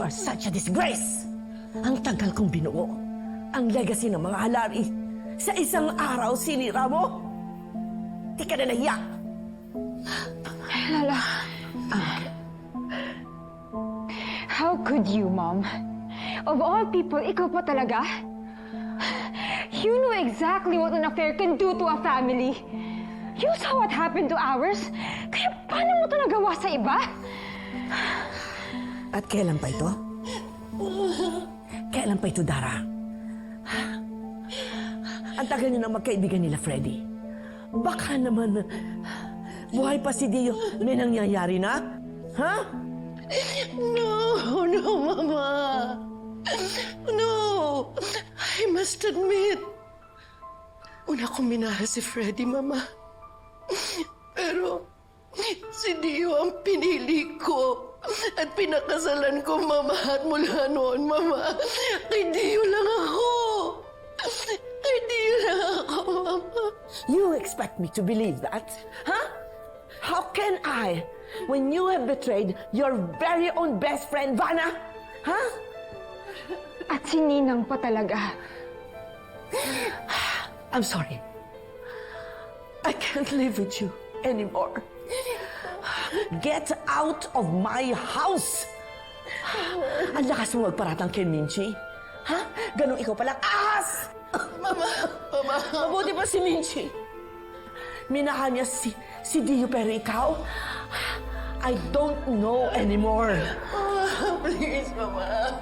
are such a disgrace! Ang tagal kong binuo. Ang legacy ng mga halari. Sa isang araw, sinira mo. Di ka na nahiya. Lala, how could you, Mom? Of all people, ikaw pa talaga? You know exactly what an affair can do to a family. You saw what happened to ours. Kaya paano mo ito nagawa sa iba? At kailan pa ito? Kailan pa ito, Dara? Ang tagal niyo nang magkaibigan nila, Freddy. Baka naman, buhay pa si Dio, may nangyayari na? Ha? No, Mama. No, I must admit. Una kong minahal si Freddy, Mama. Pero si Dio ang pinili ko at pinakasalan ko, Mama. At mula noon, Mama, kay Dio lang ako. Kay Dio lang ako, Mama. You expect me to believe that? Huh? How can I? When you have betrayed your very own best friend, Vanna? Huh? At si Ninang pa talaga. I'm sorry. I can't live with you anymore. Get out of my house! Ang lakas mo magparatang kay Minchi. Ha? Ganun ikaw palang ahas! Mama. Mabuti pa si Minchi. Minahal niya si Dio, pero ikaw? I don't know anymore. Please, Mama.